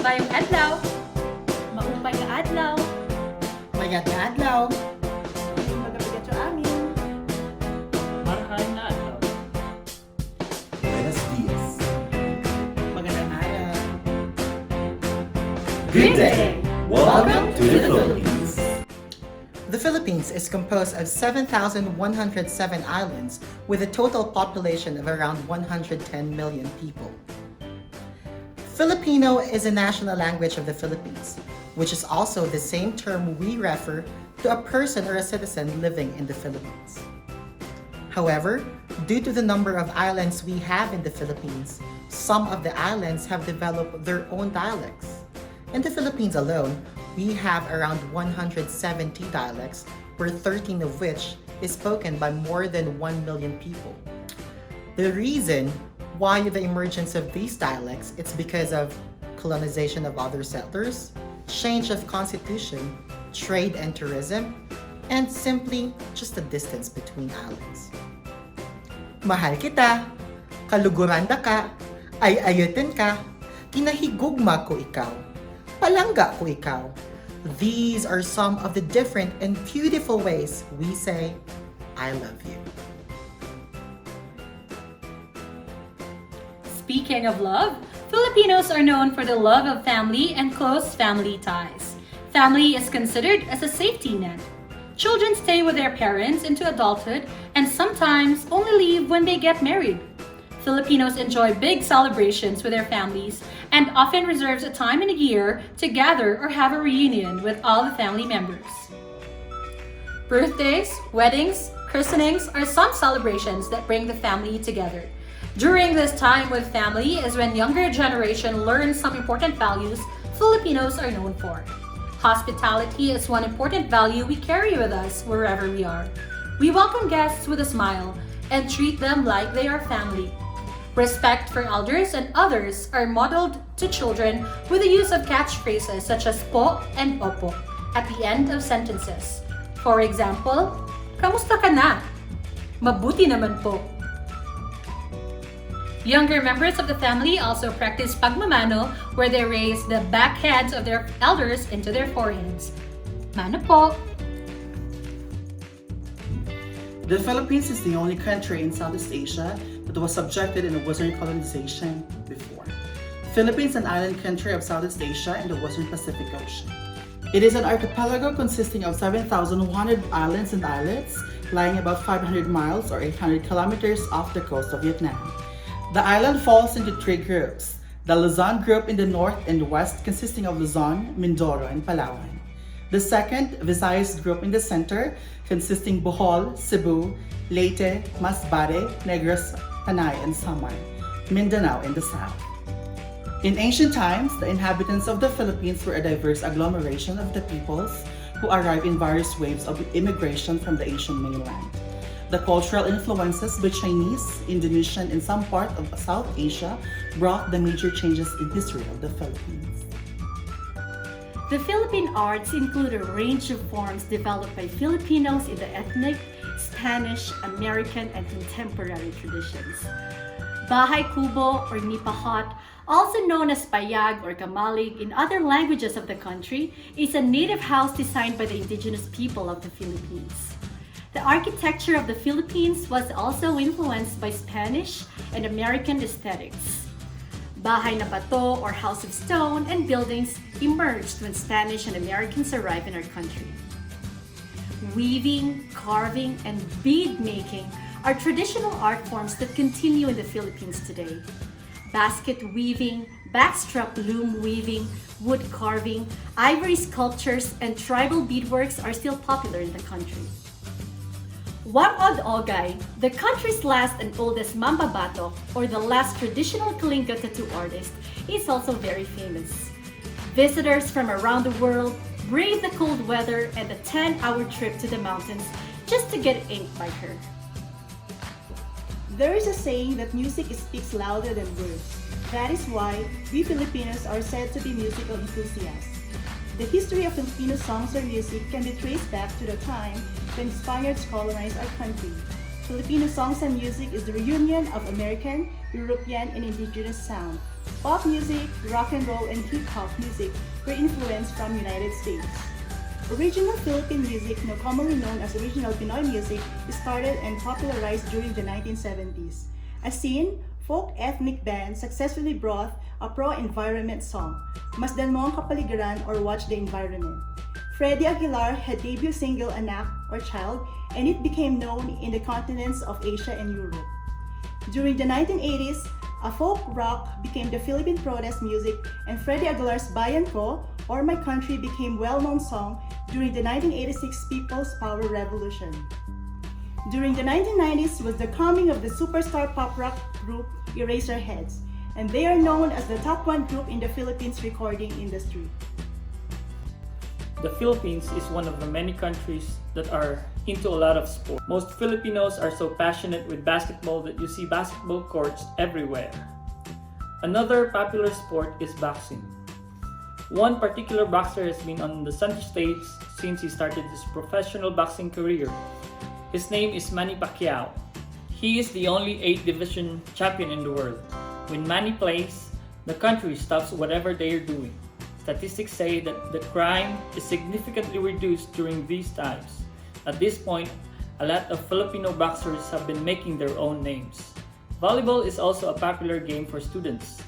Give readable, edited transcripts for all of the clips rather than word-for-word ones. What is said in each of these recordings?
Mayong adlaw! Maupay nga adlaw! Mayat na adlaw. Magabigat yung amin. Marahay na adlaw. Buenos dias. Magandang araw. Good day. Welcome to the Philippines. The Philippines is composed of 7,107 islands with a total population of around 110 million people. Filipino is a national language of the Philippines, which is also the same term we refer to a person or a citizen living in the Philippines. However, due to the number of islands we have in the Philippines, some of the islands have developed their own dialects. In the Philippines alone, we have around 170 dialects, where 13 of which is spoken by more than 1 million people. The reason why the emergence of these dialects is because of colonization of other settlers, change of constitution, trade and tourism, and simply just the distance between islands. Mahal kita, kaluguranda ka, ay ayutin ka, kinahigugma ko ikaw, palangga ko ikaw. These are some of the different and beautiful ways we say, I love you. Speaking of love, Filipinos are known for the love of family and close family ties. Family is considered as a safety net. Children stay with their parents into adulthood and sometimes only leave when they get married. Filipinos enjoy big celebrations with their families and often reserves a time in a year to gather or have a reunion with all the family members. Birthdays, weddings, christenings are some celebrations that bring the family together. During this time with family is when younger generation learns some important values Filipinos are known for. Hospitality is one important value we carry with us wherever we are. We welcome guests with a smile and treat them like they are family. Respect for elders and others are modeled to children with the use of catchphrases such as po and opo at the end of sentences. For example, kamusta ka na? Mabuti naman po. Younger members of the family also practice pagmamano, where they raise the back heads of their elders into their foreheads. Mano po. The Philippines is the only country in Southeast Asia that was subjected in a Western colonization before. Philippines is an island country of Southeast Asia in the Western Pacific Ocean. It is an archipelago consisting of 7,100 islands and islets, lying about 500 miles or 800 kilometers off the coast of Vietnam. The island falls into three groups: the Luzon group in the north and west, consisting of Luzon, Mindoro, and Palawan. The second, Visayas group in the center, consisting Bohol, Cebu, Leyte, Masbate, Negros, Panay, and Samar, Mindanao in the south. In ancient times, the inhabitants of the Philippines were a diverse agglomeration of the peoples who arrived in various waves of immigration from the Asian mainland. The cultural influences by Chinese, Indonesian, and some part of South Asia brought the major changes in history of the Philippines. The Philippine arts include a range of forms developed by Filipinos in the ethnic, Spanish, American, and contemporary traditions. Bahay Kubo or Nipa Hut, also known as Payag or Kamalig in other languages of the country, is a native house designed by the indigenous people of the Philippines. The architecture of the Philippines was also influenced by Spanish and American aesthetics. Bahay na Bato or House of Stone and buildings emerged when Spanish and Americans arrived in our country. Weaving, carving, and bead making are traditional art forms that continue in the Philippines today. Basket weaving, backstrap loom weaving, wood carving, ivory sculptures, and tribal beadworks are still popular in the country. Wangod Ogay, the country's last and oldest mambabato, or the last traditional Kalinga tattoo artist, is also very famous. Visitors from around the world brave the cold weather and the 10-hour trip to the mountains just to get inked by her. There is a saying that music speaks louder than words. That is why we Filipinos are said to be musical enthusiasts. The history of Filipino songs or music can be traced back to the time when Spaniards colonized our country. Filipino songs and music is the reunion of American, European, and indigenous sound. Pop music, rock and roll, and hip-hop music were influenced from United States. Original Philippine music, now commonly known as original Pinoy music, started and popularized during the 1970s. As seen, folk ethnic bands successfully brought a pro-environment song, Masdan Mo Ang Kapaligiran or Watch the Environment. Freddie Aguilar had debut single Anak or Child, and it became known in the continents of Asia and Europe. During the 1980s, a folk rock became the Philippine protest music, and Freddie Aguilar's Bayan Ko or My Country became well-known song during the 1986 People's Power Revolution. During the 1990s was the coming of the superstar pop rock group Eraserheads, and they are known as the top 1 group in the Philippines recording industry. The Philippines is one of the many countries that are into a lot of sport. Most Filipinos are so passionate with basketball that you see basketball courts everywhere. Another popular sport is boxing. One particular boxer has been on the center stage since he started his professional boxing career. His name is Manny Pacquiao. He is the only 8th division champion in the world. When Manny plays, the country stops whatever they are doing. Statistics say that the crime is significantly reduced during these times. At this point, a lot of Filipino boxers have been making their own names. Volleyball is also a popular game for students.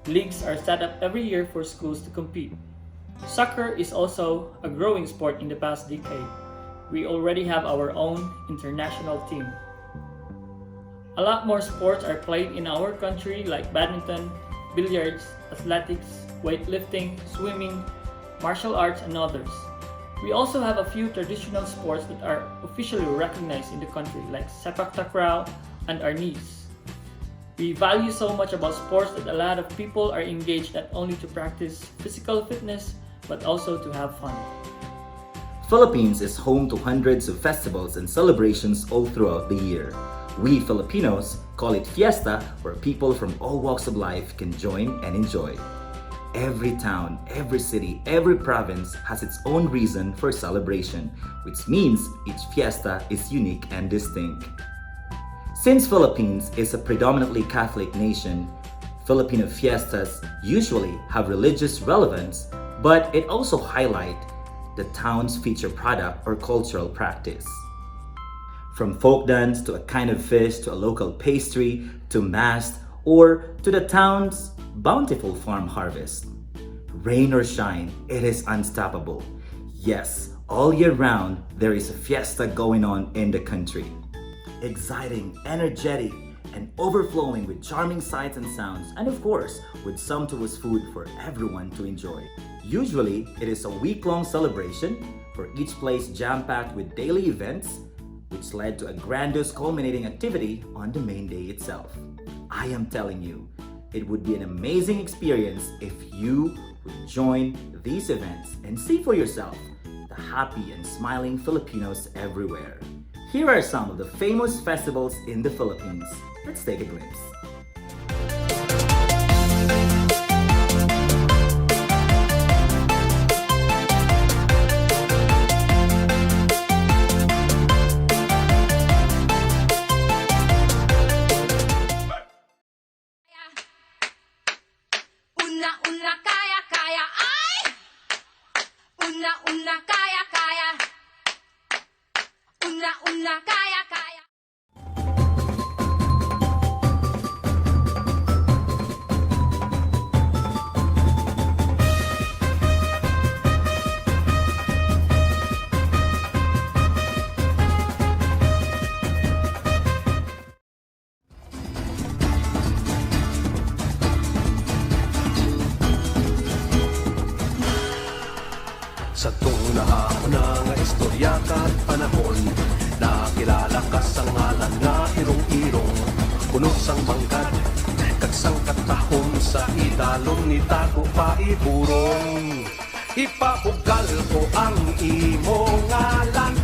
Leagues are set up every year for schools to compete. Soccer is also a growing sport in the past decade. We already have our own international team. A lot more sports are played in our country like badminton, billiards, athletics, weightlifting, swimming, martial arts, and others. We also have a few traditional sports that are officially recognized in the country like sepak takraw and arnis. We value so much about sports that a lot of people are engaged not only to practice physical fitness but also to have fun. Philippines is home to hundreds of festivals and celebrations all throughout the year. We Filipinos call it fiesta, where people from all walks of life can join and enjoy. Every town, every city, every province has its own reason for celebration, which means each fiesta is unique and distinct. Since Philippines is a predominantly Catholic nation, Filipino fiestas usually have religious relevance, but it also highlights the town's feature product or cultural practice. From folk dance to a kind of fish to a local pastry to mast or to the town's bountiful farm harvest. Rain or shine, it is unstoppable. Yes, all year round, there is a fiesta going on in the country. Exciting, energetic, and overflowing with charming sights and sounds, and of course, with sumptuous food for everyone to enjoy. Usually, it is a week-long celebration, for each place jam-packed with daily events, which led to a grandiose culminating activity on the main day itself. I am telling you, it would be an amazing experience if you would join these events and see for yourself the happy and smiling Filipinos everywhere. Here are some of the famous festivals in the Philippines. Let's take a glimpse. Una kaya kaya ay una kaya kaya una kaya kaya. Sa tuna-una nga istorya kat panahon, nakilala ka sa ngalan nga irong-irong, puno sang manggad, kag sang katahom sa idalom ni Tago Paiburong. Ipabugal ko ang imo ngalan,